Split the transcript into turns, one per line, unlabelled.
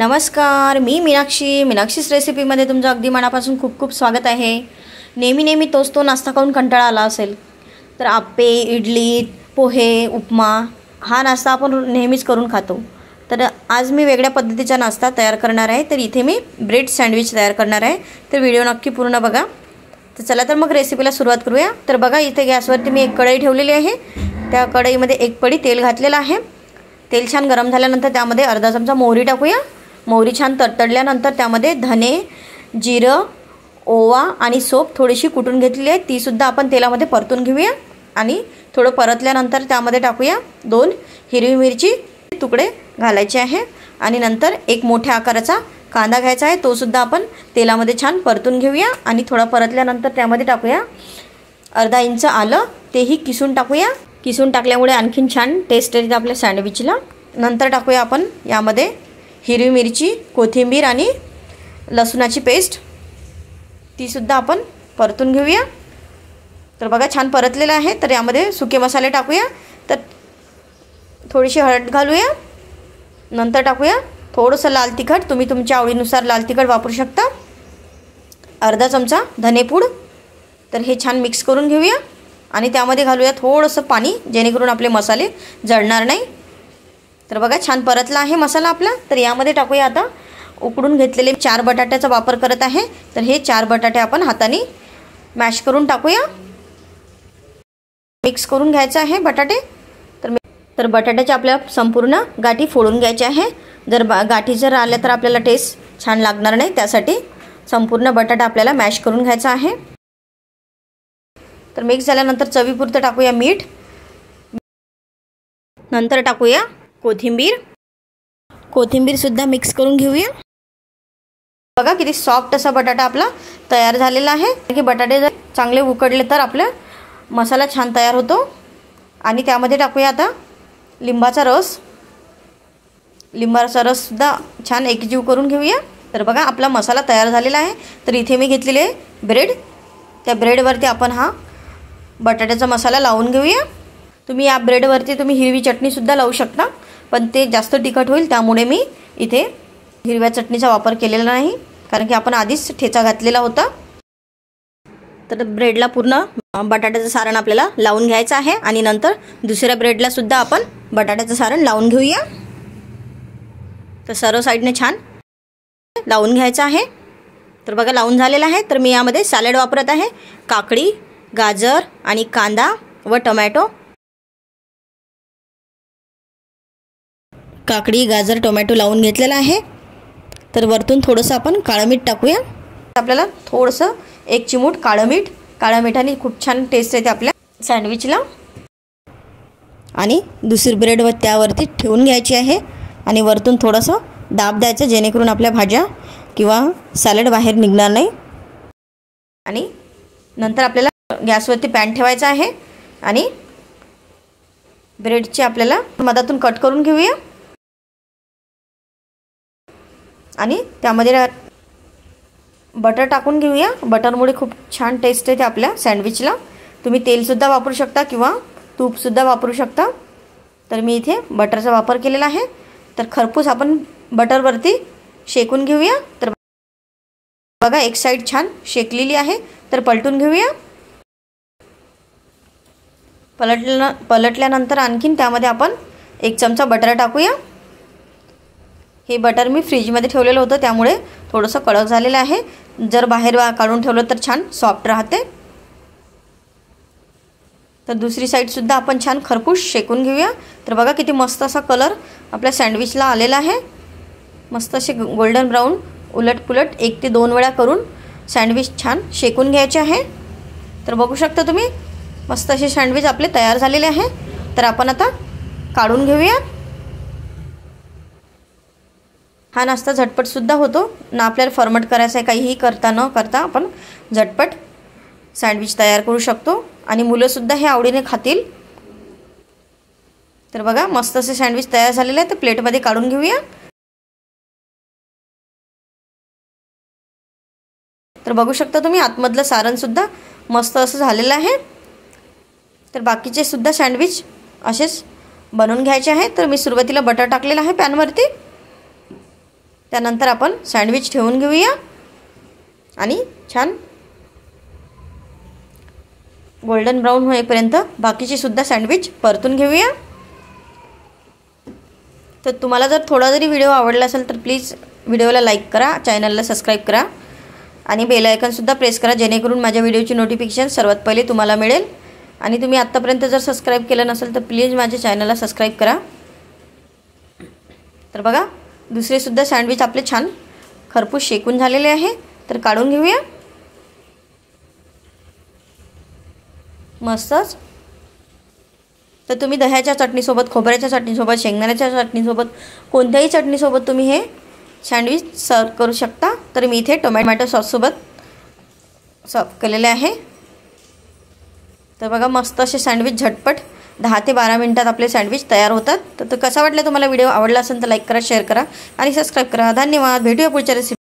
नमस्कार, मी मीनाक्षीस रेसिपीमध्ये तुमचं अगदी मनापासून खूप खूप स्वागत आहे। नेहमी तोच तो नाश्ता खाऊन कंटाळा आला असेल तर आप्पे, इडली, पोहे, उपमा हा नाश्ता आपण नेहमीच करून खातो। तर आज मी वेगळ्या पद्धतीचा नाश्ता तयार करणार आहे। तर इथे मी ब्रेड सँडविच तयार करणार आहे। तर व्हिडिओ नक्की पूर्ण बघा। तर चला तर मग रेसिपीला सुरुवात करूया। तर बघा इथे गॅसवरती मी एक कढई ठेवलेली आहे। त्या कढईमध्ये एक पडी तेल घातलेलं आहे। तेल छान गरम झाल्यानंतर त्यामध्ये अर्धा चमचा मोहरी टाकूया। मोहरी छान तडतडल्यानंतर त्यामध्ये धने, जिरं, ओवा आणि सोप थोडीशी कुटून घेतलेली आहे, ती सुद्धा आपण तेलामध्ये परतून घेऊया। आणि थोडं परतल्यानंतर त्यामध्ये टाकूया 2 हिरवी मिरची तुकडे घालायचे आहे। आणि नंतर एक मोठ्या आकाराचा कांदा घ्यायचा आहे, तो सुद्धा आपण तेलामध्ये छान परतून घेऊया। आणि थोडा परतल्यानंतर त्यामध्ये टाकूया अर्धा इंच आलं, तेही किसून टाकूया। किसून टाकल्यामुळे आणखीन छान टेस्ट येते आपल्या सँडविचला। नंतर टाकूया आपण यामध्ये हिरवी मिरची, कोथिंबीर आणि लसूणाची पेस्ट, ती सुद्धा आपण परतून घेऊया। तर बघा छान परतलेलं आहे। तर यामध्ये सुके मसाले टाकूया। तर थोडीशी हळद घालूया। नंतर टाकूया थोडंसं लाल तिखट, तुम्ही तुमच्या आवडीनुसार लाल तिखट वापरू शकता। अर्धा चमचा धनेपूड। तर हे छान मिक्स करून घेऊया आणि त्यामध्ये घालूया थोडंसं पाणी, जेणेकरून आपले मसाले जळणार नाही। तर बघा छान परतला आहे मसाला आपला। तर यामध्ये टाकूया आता उकडून घेतलेले 4 बटाट्याचा वापर करत आहे। तर हे 4 बटाटे आपण हाताने मॅश करून टाकूया। मिक्स करून घ्यायचं आहे बटाटे। तर बटाट्याच्या आपल्या संपूर्ण गाठी फोडून घ्यायच्या आहे। जर गाठी जर आल्या तर आपल्याला टेस्ट छान लागणार नाही, त्यासाठी संपूर्ण बटाटा आपल्याला मॅश करून घ्यायचा आहे। तर मिक्स झाल्यानंतर चवीपुरतं टाकूया मीठ। नंतर टाकूया कोथिंबीर सुद्धा मिक्स करून घेऊया। बघा किती सॉफ्ट असा बटाटा आपला तयार झालेला आहे। की बटाटे जर चांगले उकडले तर आपला मसाला छान तयार होतो। आणि त्यामध्ये टाकूया आता लिंबाचा रस सुद्धा छान एकजीव करून घेऊया। तर बघा आपला मसाला तयार झालेला आहे। तर इथे मी घेतलेले ब्रेड, त्या ब्रेडवरती आपण हा बटाट्याचा मसाला लावून घेऊया। तुम्ही या ब्रेडवरती हिरवी चटणी सुद्धा लावू शकता, पण ते जास्त तिखट होईल, त्यामुळे मी इथे हिरव्या चटणीचा वापर केलेला नाही, कारण की आपण आधीच ठेचा घातलेला होता। तर ब्रेडला पूर्ण बटाट्याचं सारण आपल्याला लावून घ्यायचं आहे। आणि नंतर दुसऱ्या ब्रेडला सुद्धा आपण बटाट्याचं सारण लावून घेऊया। तर सर्व साईडने छान लावून घ्यायचं आहे। तर बघा लावून झालेला आहे। तर मी यामध्ये सॅलड वापरत आहे, काकडी, गाजर आणि कांदा व टोमॅटो। काकडी, गाजर, टोमॅटो लावून घेतलेला आहे। तर वरतून थोडंसं आपण काळं मीठ टाकूया। आपल्याला थोडंसं 1 चिमूट काळं मिठाने खूप छान टेस्ट येते आपल्या सँडविचला। आणि दुसरी ब्रेड त्यावरती ठेवून घ्यायची आहे आणि वरतून थोडंसं दाब द्यायचं, जेणेकरून आपल्या भाज्या किंवा सॅलड बाहेर निघणार नाही। आणि नंतर आपल्याला गॅसवरती पॅन ठेवायचा आहे आणि ब्रेडची आपल्याला मधातून कट करून घेऊया। आणि त्यामध्ये बटर टाकून घेऊया। बटरमुळे खूप छान टेस्ट येते आपल्या सँडविचला। तुम्ही तेलसुद्धा वापरू शकता किंवा तूपसुद्धा वापरू शकता। तर मी इथे बटरचा वापर केलेला आहे। तर खरपूस आपण बटरवरती शेकून घेऊया। तर बघा एक साईड छान शेकलेली आहे। तर पलटून घेऊया। पलटल्यानंतर आणखीन त्यामध्ये आपण 1 चमचा बटर टाकूया। हे बटर मी फ्रीजमध्ये ठेवलेलं होतं, त्यामुळे थोडंसं कडक झालेलं आहे। जर बाहेर काढून ठेवलं तर छान सॉफ्ट राहते। तर दुसरी साईडसुद्धा आपण छान खरपूस शेकून घेऊया। तर बघा किती मस्त असा कलर आपल्या सँडविचला आलेला आहे। मस्त असे गोल्डन ब्राऊन उलटपुलट 1 ते 2 वेळा करून सँडविच छान शेकून घ्यायचे आहे। तर बघू शकता तुम्ही मस्त असे सँडविच आपले तयार झालेले आहे। तर आपण आता काढून घेऊया। हा नाश्ता झटपटसुद्धा होतो ना, आपल्याला फॉर्मट करायचं आहे, काहीही न करता आपण झटपट सँडविच तयार करू शकतो आणि मुलंसुद्धा हे आवडीने खातील। तर बघा मस्त असे सँडविच तयार झालेले आहे। तर प्लेटमध्ये काढून घेऊया। तर बघू शकता तुम्ही आतमधलं सारणसुद्धा मस्त असं झालेलं आहे। तर बाकीचे सुद्धा सँडविच असेच बनवून घ्यायचे आहे। तर मी सुरुवातीला बटर टाकलेलं आहे पॅनवरती। त्यानंतर आपण सँडविच ठेवून घेऊया आणि छान गोल्डन ब्राऊन होईपर्यंत बाकीची सुद्धा सँडविच परतून घेऊया. तर तुम्हाला जर थोडा जरी व्हिडिओ आवडला असेल तर प्लीज व्हिडिओला लाईक करा, चॅनलला सबस्क्राईब करा आणि बेल आयकॉनसुद्धा प्रेस करा, जेणेकरून माझ्या व्हिडिओची नोटिफिकेशन सर्वात पहिले तुम्हाला मिळेल. आणि तुम्ही आत्तापर्यंत जर सबस्क्राईब केलं नसेल तर प्लीज माझ्या चॅनलला सबस्क्राईब करा. तर बघा, दुसरेसुद्धा सँडविच आपले छान खरपूस शेकून झालेले आहे. तर काढून घेऊया मस्तच. तर तुम्ही दह्याच्या चटणीसोबत, खोबऱ्याच्या चटणीसोबत, शेंगदाण्याच्या चटणीसोबत, कोणत्याही चटणीसोबत तुम्ही हे सँडविच सर्व करू शकता. तर मी इथे टोमॅटो सॉससोबत सर्व केलेले आहे. तर बघा, मस्त असे सँडविच झटपट 10 ते 12 मिनिटात आपले सँडविच तयार होतात. तर कसा वाटला तुम्हाला व्हिडिओ? आवडला असेल तर लाईक करा, शेअर करा आणि सबस्क्राईब करा. धन्यवाद. भेटूया पुढच्या रेसिपी.